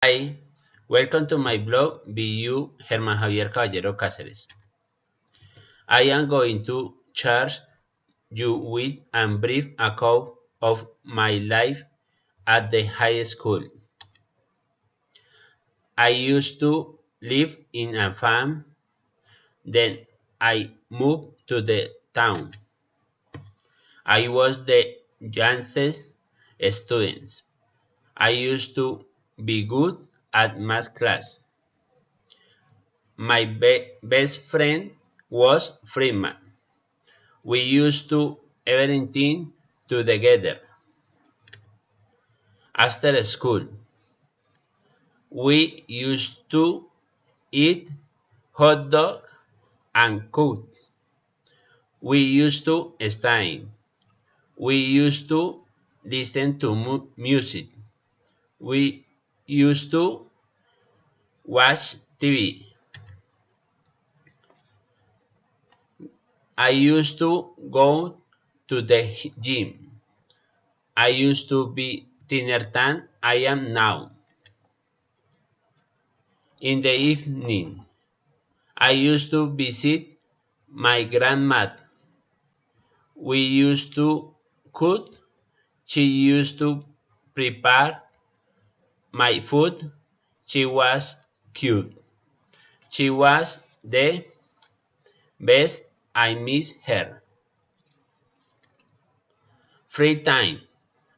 Hi, welcome to my blog, BU Germán Javier Caballero Cáceres. I am going to share you with a brief account of my life at the high school. I used to live in a farm, then I moved to the town. I was the youngest student. I used to be good at math class. My best friend was Freeman. We used to everything together. After school, we used to eat hot dog and cook. We used to study. We used to listen to music. We used to watch TV. I used to go to the gym. I used to be thinner than I am now. In the evening, I used to visit my grandma. We used to cook. She used to prepare my food. She was cute. She was the best. I miss her. Free time.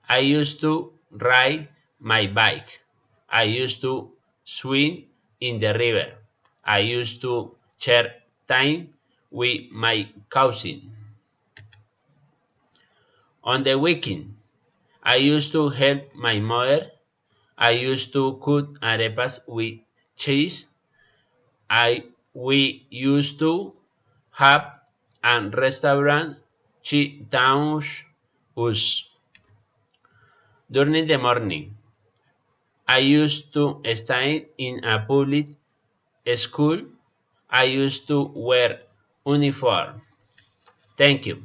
I used to ride my bike. I used to swim in the river. I used to share time with my cousin. On the weekend, I used to help my mother. I used to cook arepas with cheese. We used to have a restaurant she taught us. During the morning, I used to study in a public school. I used to wear uniform. Thank you.